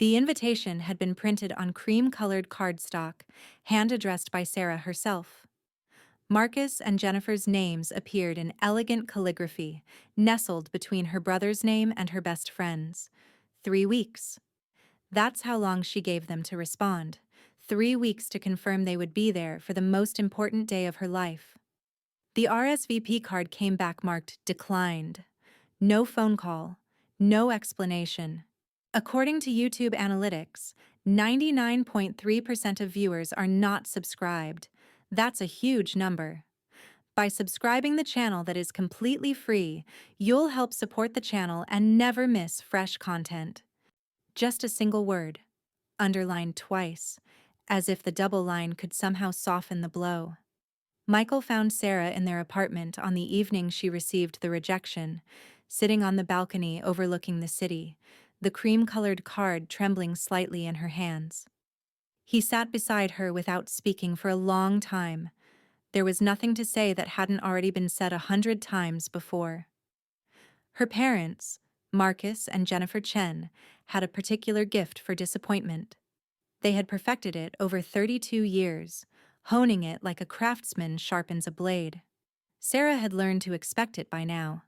The invitation had been printed on cream-colored cardstock, hand-addressed by Sarah herself. Marcus and Jennifer's names appeared in elegant calligraphy, nestled between her brother's name and her best friend's. 3 weeks. That's how long she gave them to respond. 3 weeks to confirm they would be there for the most important day of her life. The RSVP card came back marked declined. No phone call. No explanation. According to YouTube analytics, 99.3% of viewers are not subscribed. That's a huge number. By subscribing the channel that is completely free, you'll help support the channel and never miss fresh content. Just a single word, underlined twice, as if the double line could somehow soften the blow. Michael found Sarah in their apartment on the evening she received the rejection, sitting on the balcony overlooking the city, the cream-colored card trembling slightly in her hands. He sat beside her without speaking for a long time. There was nothing to say that hadn't already been said 100 times before. Her parents, Marcus and Jennifer Chen, had a particular gift for disappointment. They had perfected it over 32 years, honing it like a craftsman sharpens a blade. Sarah had learned to expect it by now.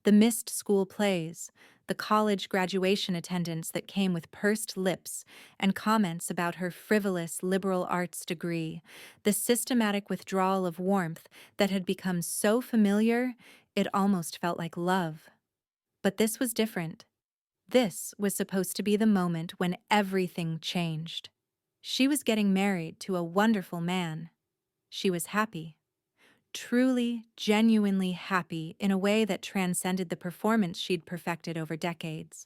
The missed school plays, the college graduation attendance that came with pursed lips and comments about her frivolous liberal arts degree, the systematic withdrawal of warmth that had become so familiar it almost felt like love. But this was different. This was supposed to be the moment when everything changed. She was getting married to a wonderful man. She was happy. Truly, genuinely happy in a way that transcended the performance she'd perfected over decades.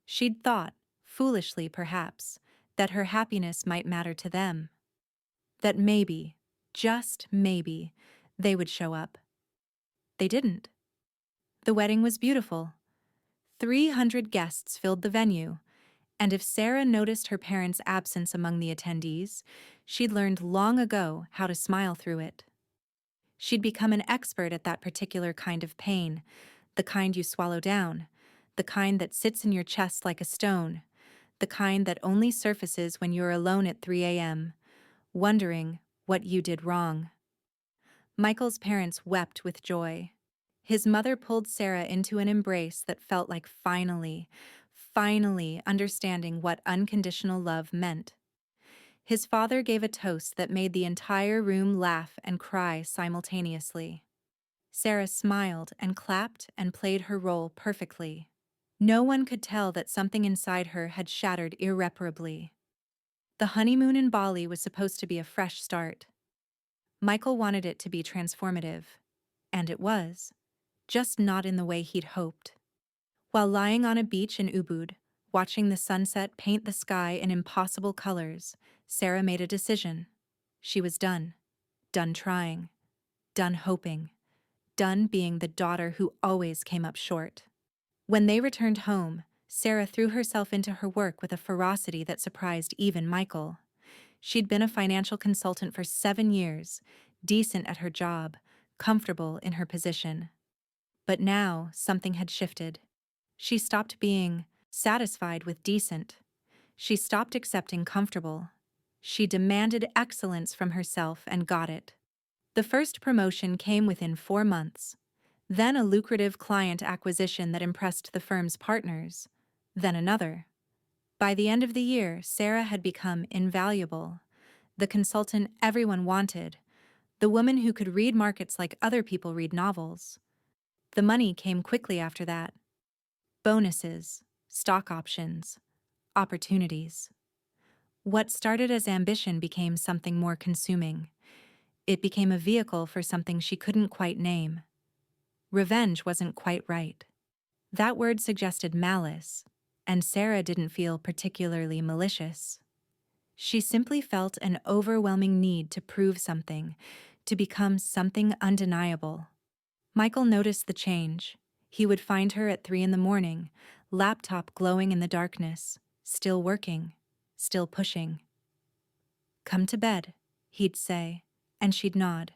She'd thought, foolishly perhaps, that her happiness might matter to them. That maybe, just maybe, they would show up. They didn't. The wedding was beautiful. 300 guests filled the venue, and if Sarah noticed her parents' absence among the attendees, she'd learned long ago how to smile through it. She'd become an expert at that particular kind of pain, the kind you swallow down, the kind that sits in your chest like a stone, the kind that only surfaces when you're alone at 3 a.m., wondering what you did wrong. Michael's parents wept with joy. His mother pulled Sarah into an embrace that felt like finally understanding what unconditional love meant. His father gave a toast that made the entire room laugh and cry simultaneously. Sarah smiled and clapped and played her role perfectly. No one could tell that something inside her had shattered irreparably. The honeymoon in Bali was supposed to be a fresh start. Michael wanted it to be transformative. And it was. Just not in the way he'd hoped. While lying on a beach in Ubud, watching the sunset paint the sky in impossible colors, Sarah made a decision. She was done. Done trying. Done hoping. Done being the daughter who always came up short. When they returned home, Sarah threw herself into her work with a ferocity that surprised even Michael. She'd been a financial consultant for 7 years, decent at her job, comfortable in her position. But now something had shifted. She stopped being satisfied with decent. She stopped accepting comfortable. She demanded excellence from herself and got it. The first promotion came within 4 months. Then a lucrative client acquisition that impressed the firm's partners. Then another. By the end of the year, Sarah had become invaluable. The consultant everyone wanted. The woman who could read markets like other people read novels. The money came quickly after that. Bonuses, stock options, opportunities. What started as ambition became something more consuming. It became a vehicle for something she couldn't quite name. Revenge wasn't quite right. That word suggested malice, and Sarah didn't feel particularly malicious. She simply felt an overwhelming need to prove something, to become something undeniable. Michael noticed the change. He would find her at 3 a.m, laptop glowing in the darkness, still working, still pushing. "Come to bed," he'd say, and she'd nod,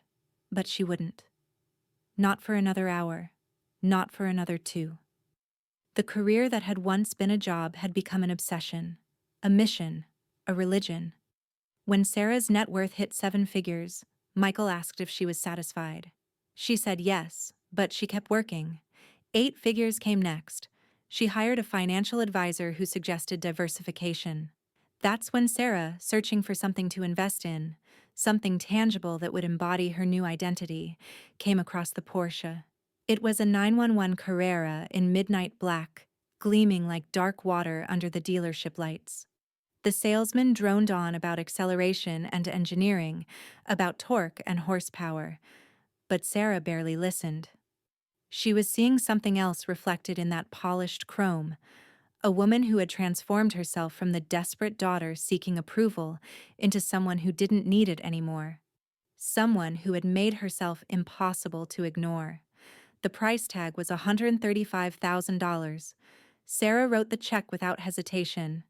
but she wouldn't. Not for another hour, not for another 2. The career that had once been a job had become an obsession. a mission, a religion. When Sarah's net worth hit 7 figures, Michael asked if she was satisfied. She said yes, but she kept working. 8 figures came next. She hired a financial advisor who suggested diversification. That's when Sarah, searching for something to invest in, something tangible that would embody her new identity, came across the Porsche. It was a 911 Carrera in midnight black, gleaming like dark water under the dealership lights. The salesman droned on about acceleration and engineering, about torque and horsepower, but Sarah barely listened. She was seeing something else reflected in that polished chrome, a woman who had transformed herself from the desperate daughter seeking approval into someone who didn't need it anymore. Someone who had made herself impossible to ignore. The price tag was $135,000. Sarah wrote the check without hesitation.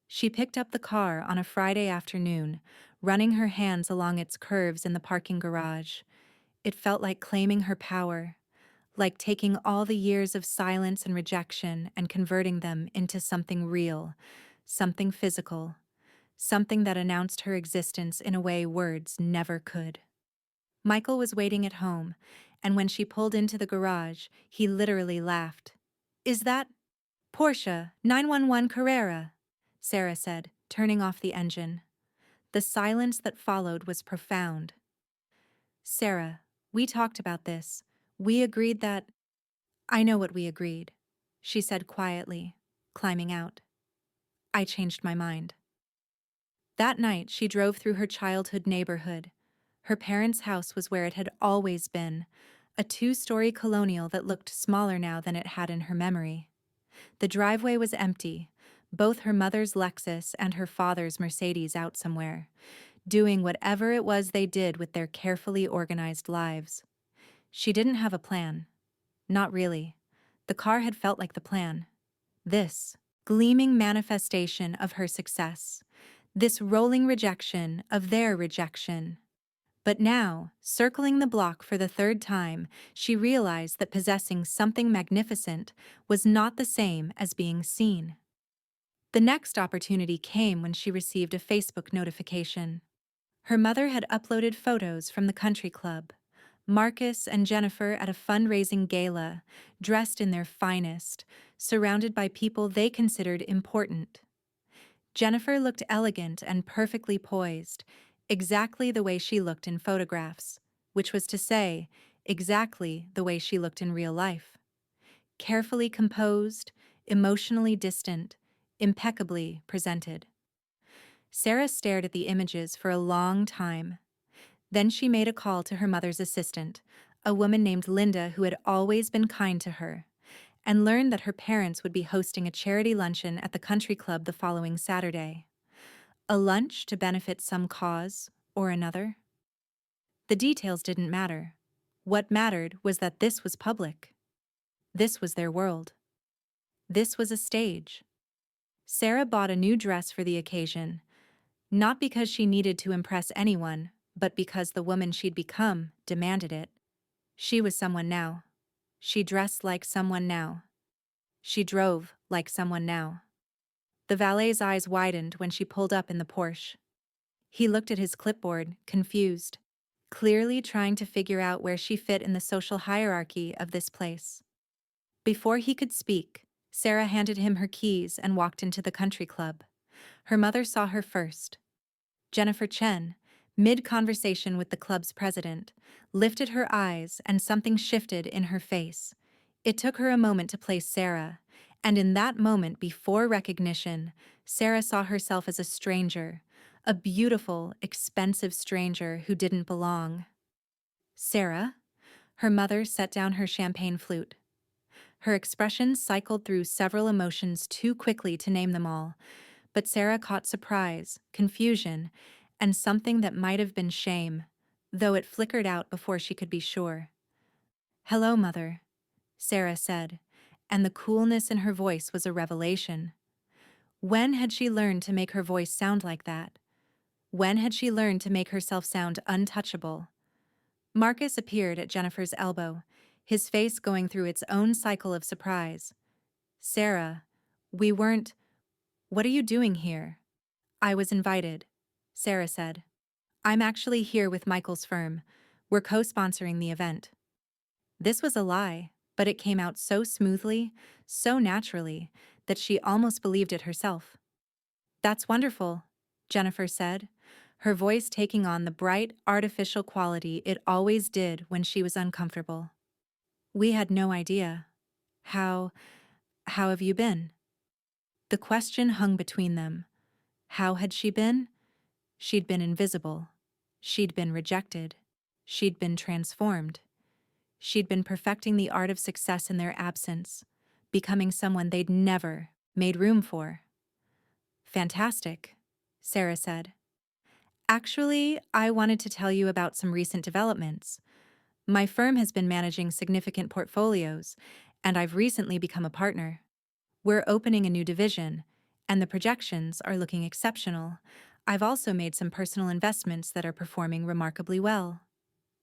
She picked up the car on a Friday afternoon, running her hands along its curves in the parking garage. It felt like claiming her power, like taking all the years of silence and rejection and converting them into something real, something physical, something that announced her existence in a way words never could. Michael was waiting at home, and when she pulled into the garage, he literally laughed. "Is that Porsche 911 Carrera?" Sarah said, turning off the engine. The silence that followed was profound. "Sarah, we talked about this. We agreed that—" "I know what we agreed," she said quietly, climbing out. "I changed my mind." That night, she drove through her childhood neighborhood. Her parents' house was where it had always been, a 2-story colonial that looked smaller now than it had in her memory. The driveway was empty, both her mother's Lexus and her father's Mercedes out somewhere, doing whatever it was they did with their carefully organized lives. She didn't have a plan. Not really. The car had felt like the plan. This gleaming manifestation of her success. This rolling rejection of their rejection. But now, circling the block for the 3rd time, she realized that possessing something magnificent was not the same as being seen. The next opportunity came when she received a Facebook notification. Her mother had uploaded photos from the country club. Marcus and Jennifer at a fundraising gala, dressed in their finest, surrounded by people they considered important. Jennifer looked elegant and perfectly poised, exactly the way she looked in photographs, which was to say, exactly the way she looked in real life. Carefully composed, emotionally distant, impeccably presented. Sarah stared at the images for a long time. Then she made a call to her mother's assistant, a woman named Linda who had always been kind to her, and learned that her parents would be hosting a charity luncheon at the country club the following Saturday. A lunch to benefit some cause or another? The details didn't matter. What mattered was that this was public. This was their world. This was a stage. Sarah bought a new dress for the occasion, not because she needed to impress anyone, but because the woman she'd become demanded it. She was someone now. She dressed like someone now. She drove like someone now. The valet's eyes widened when she pulled up in the Porsche. He looked at his clipboard, confused, clearly trying to figure out where she fit in the social hierarchy of this place. Before he could speak, Sarah handed him her keys and walked into the country club. Her mother saw her first. Jennifer Chen, mid-conversation with the club's president, lifted her eyes and something shifted in her face. It took her a moment to place Sarah, and in that moment before recognition, Sarah saw herself as a stranger, a beautiful, expensive stranger who didn't belong. "Sarah?" Her mother set down her champagne flute. Her expression cycled through several emotions too quickly to name them all, but Sarah caught surprise, confusion, and something that might have been shame, though it flickered out before she could be sure. "Hello, Mother," Sarah said, and the coolness in her voice was a revelation. When had she learned to make her voice sound like that? When had she learned to make herself sound untouchable? Marcus appeared at Jennifer's elbow, his face going through its own cycle of surprise. "Sarah, we weren't— What are you doing here?" I was invited, Sarah said. I'm actually here with Michael's firm. We're co-sponsoring the event. This was a lie, but it came out so smoothly, so naturally, that she almost believed it herself. That's wonderful, Jennifer said, her voice taking on the bright, artificial quality it always did when she was uncomfortable. We had no idea. How have you been? The question hung between them. How had she been? She'd been invisible. She'd been rejected. She'd been transformed. She'd been perfecting the art of success in their absence, becoming someone they'd never made room for. Fantastic, Sarah said. Actually, I wanted to tell you about some recent developments. My firm has been managing significant portfolios, and I've recently become a partner. We're opening a new division, and the projections are looking exceptional. I've also made some personal investments that are performing remarkably well.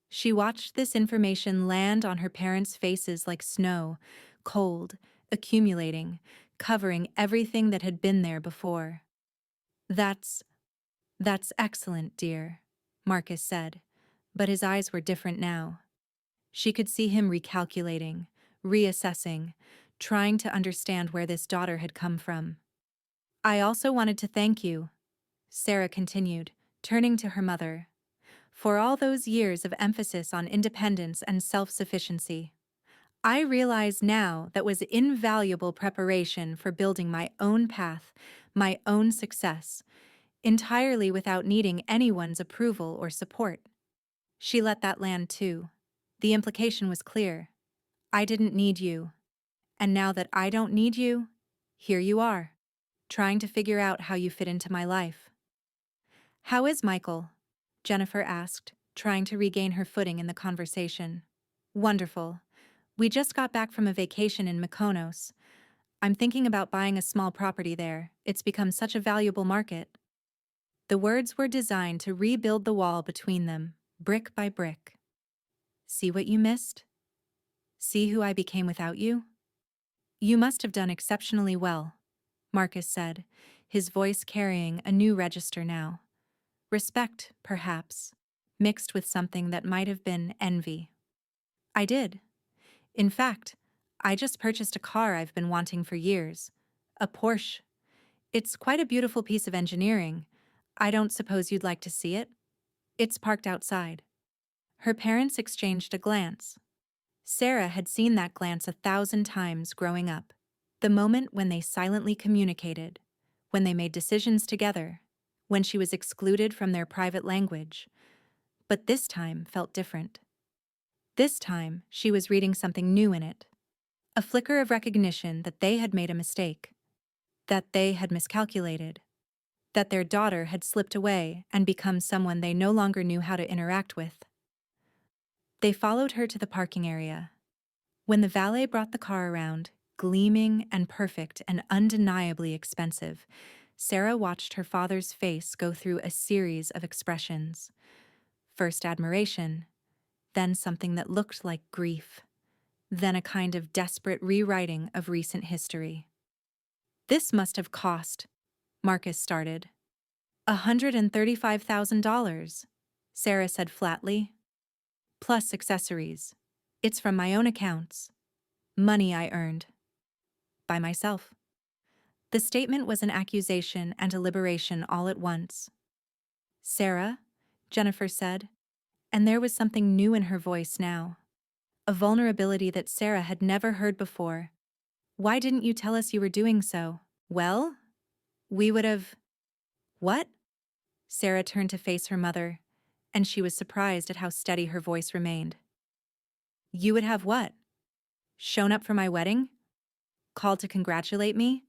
She watched this information land on her parents' faces like snow, cold, accumulating, covering everything that had been there before. That's excellent, dear, Marcus said, but his eyes were different now. She could see him recalculating, reassessing, trying to understand where this daughter had come from. I also wanted to thank you, Sarah continued, turning to her mother, for all those years of emphasis on independence and self-sufficiency. I realize now that was invaluable preparation for building my own path, my own success, entirely without needing anyone's approval or support. She let that land too. The implication was clear. I didn't need you. And now that I don't need you, here you are, trying to figure out how you fit into my life. How is Michael? Jennifer asked, trying to regain her footing in the conversation. Wonderful. We just got back from a vacation in Mykonos. I'm thinking about buying a small property there. It's become such a valuable market. The words were designed to rebuild the wall between them, brick by brick. See what you missed? See who I became without you? You must have done exceptionally well, Marcus said, his voice carrying a new register now. Respect, perhaps, mixed with something that might have been envy. I did. In fact, I just purchased a car I've been wanting for years. A Porsche. It's quite a beautiful piece of engineering. I don't suppose you'd like to see it? It's parked outside. Her parents exchanged a glance. Sarah had seen that glance 1,000 times growing up. The moment when they silently communicated, when they made decisions together, when she was excluded from their private language. But this time felt different. This time, she was reading something new in it. A flicker of recognition that they had made a mistake, that they had miscalculated, that their daughter had slipped away and become someone they no longer knew how to interact with. They followed her to the parking area. When the valet brought the car around, gleaming and perfect and undeniably expensive, Sarah watched her father's face go through a series of expressions. First admiration, then something that looked like grief, then a kind of desperate rewriting of recent history. This must have cost, Marcus started. $135,000, Sarah said flatly. Plus accessories. It's from my own accounts. Money I earned. By myself. The statement was an accusation and a liberation all at once. Sarah, Jennifer said, and there was something new in her voice now. A vulnerability that Sarah had never heard before. Why didn't you tell us you were doing so? Well, we would have... What? Sarah turned to face her mother, and she was surprised at how steady her voice remained. You would have what? Shown up for my wedding? Called to congratulate me?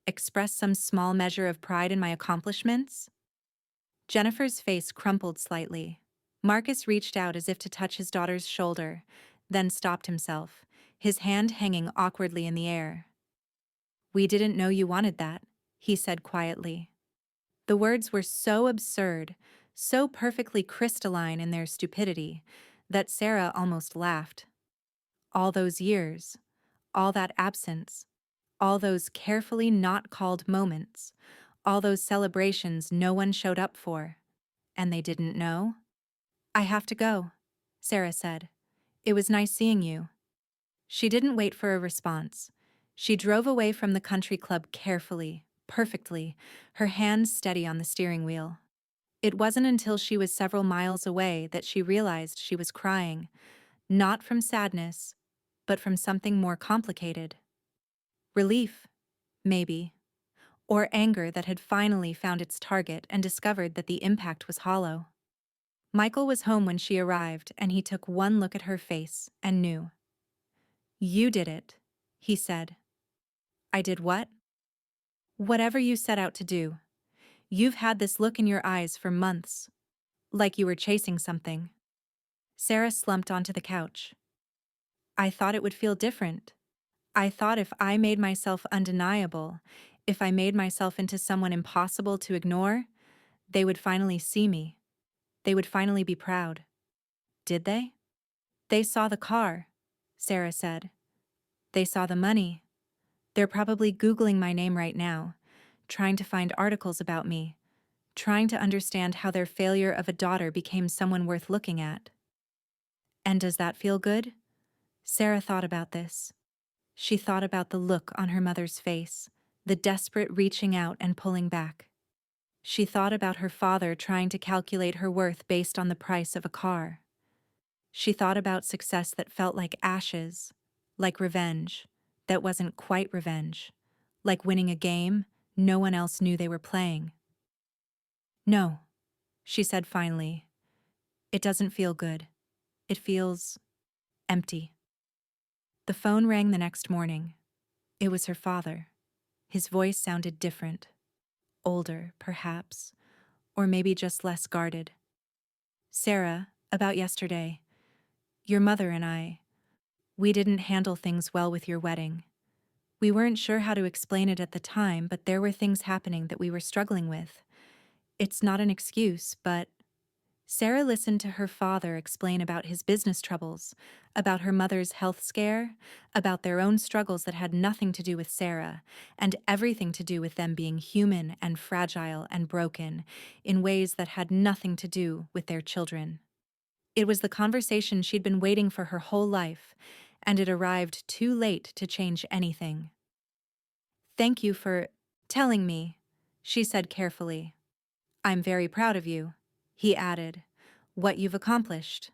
Express some small measure of pride in my accomplishments? Jennifer's face crumpled slightly. Marcus reached out as if to touch his daughter's shoulder, then stopped himself, his hand hanging awkwardly in the air. We didn't know you wanted that, he said quietly. The words were so absurd, so perfectly crystalline in their stupidity, that Sarah almost laughed. All those years, all that absence, all those carefully not called moments, All those celebrations no one showed up for. And they didn't know? I have to go, Sarah said. It was nice seeing you. She didn't wait for a response. She drove away from the country club carefully, perfectly, her hands steady on the steering wheel. It wasn't until she was several miles away that she realized she was crying, not from sadness, but from something more complicated. Relief, maybe, or anger that had finally found its target and discovered that the impact was hollow. Michael was home when she arrived, and he took one look at her face and knew. You did it, he said. I did what? Whatever you set out to do. You've had this look in your eyes for months, like you were chasing something. Sarah slumped onto the couch. I thought it would feel different. I thought if I made myself undeniable, if I made myself into someone impossible to ignore, they would finally see me. They would finally be proud. Did they? They saw the car, Sarah said. They saw the money. They're probably Googling my name right now, trying to find articles about me, trying to understand how their failure of a daughter became someone worth looking at. And does that feel good? Sarah thought about this. She thought about the look on her mother's face, the desperate reaching out and pulling back. She thought about her father trying to calculate her worth based on the price of a car. She thought about success that felt like ashes, like revenge, that wasn't quite revenge, like winning a game no one else knew they were playing. No, she said finally. It doesn't feel good. It feels empty. The phone rang the next morning. It was her father. His voice sounded different. Older, perhaps, or maybe just less guarded. Sarah, about yesterday. Your mother and we didn't handle things well with your wedding. We weren't sure how to explain it at the time, but there were things happening that we were struggling with. It's not an excuse, but Sarah listened to her father explain about his business troubles, about her mother's health scare, about their own struggles that had nothing to do with Sarah, and everything to do with them being human and fragile and broken in ways that had nothing to do with their children. It was the conversation she'd been waiting for her whole life, and it arrived too late to change anything. Thank you for telling me, she said carefully. I'm very proud of you, he added. What you've accomplished.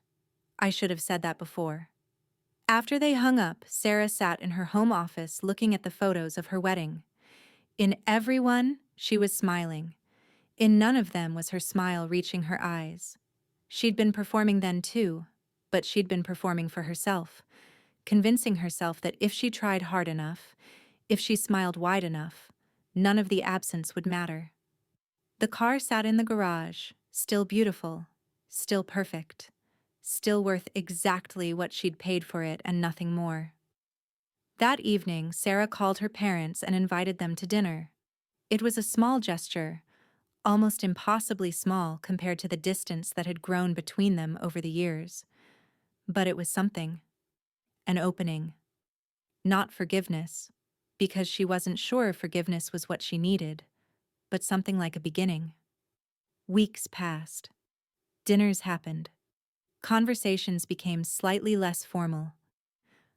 I should have said that before. After they hung up, Sarah sat in her home office looking at the photos of her wedding. In every one, she was smiling. In none of them was her smile reaching her eyes. She'd been performing then too, but she'd been performing for herself, convincing herself that if she tried hard enough, if she smiled wide enough, none of the absence would matter. The car sat in the garage, still beautiful, still perfect, still worth exactly what she'd paid for it and nothing more. That evening, Sarah called her parents and invited them to dinner. It was a small gesture, almost impossibly small compared to the distance that had grown between them over the years. But it was something. An opening. Not forgiveness, because she wasn't sure forgiveness was what she needed, but something like a beginning. Weeks passed. Dinners happened. Conversations became slightly less formal.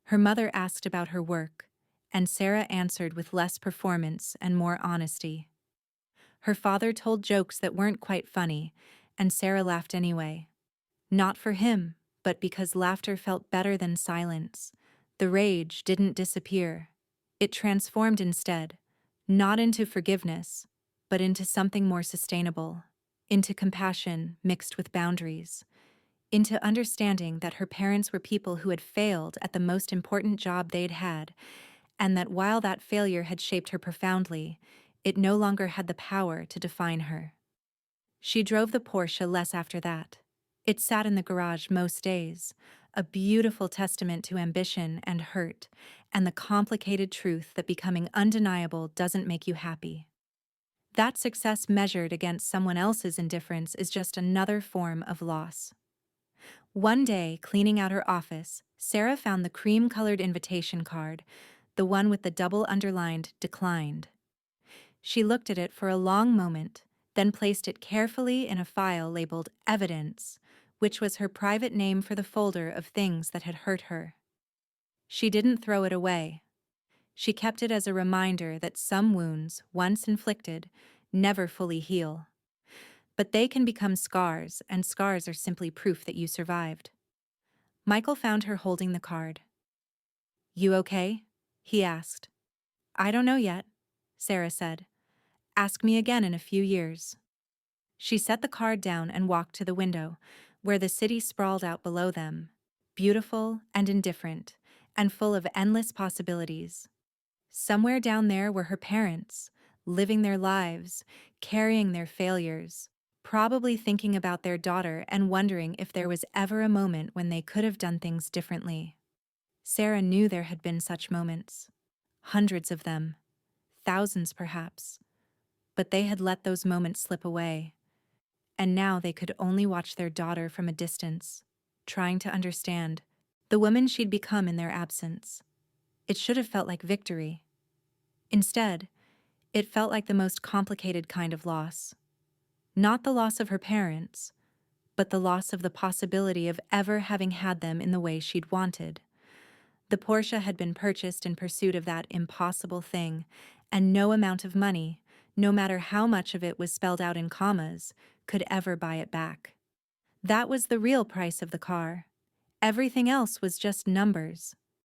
Her mother asked about her work, and Sarah answered with less performance and more honesty. Her father told jokes that weren't quite funny, and Sarah laughed anyway. Not for him, but because laughter felt better than silence. The rage didn't disappear. It transformed instead, not into forgiveness, but into something more sustainable, into compassion mixed with boundaries, into understanding that her parents were people who had failed at the most important job they'd had, and that while that failure had shaped her profoundly, it no longer had the power to define her. She drove the Porsche less after that. It sat in the garage most days, a beautiful testament to ambition and hurt, and the complicated truth that becoming undeniable doesn't make you happy. That success measured against someone else's indifference is just another form of loss. One day, cleaning out her office, Sarah found the cream-colored invitation card, the one with the double underlined "declined." She looked at it for a long moment, then placed it carefully in a file labeled Evidence, which was her private name for the folder of things that had hurt her. She didn't throw it away. She kept it as a reminder that some wounds, once inflicted, never fully heal. But they can become scars, and scars are simply proof that you survived. Michael found her holding the card. "You okay?" he asked. "I don't know yet," Sarah said. "Ask me again in a few years." She set the card down and walked to the window, where the city sprawled out below them, beautiful and indifferent, and full of endless possibilities. Somewhere down there were her parents, living their lives, carrying their failures, probably thinking about their daughter and wondering if there was ever a moment when they could have done things differently. Sarah knew there had been such moments. Hundreds of them. Thousands, perhaps. But they had let those moments slip away. And now they could only watch their daughter from a distance, trying to understand the woman she'd become in their absence. It should have felt like victory. Instead, it felt like the most complicated kind of loss. Not the loss of her parents, but the loss of the possibility of ever having had them in the way she'd wanted. The Porsche had been purchased in pursuit of that impossible thing, and no amount of money, no matter how much of it was spelled out in commas, could ever buy it back. That was the real price of the car. Everything else was just numbers.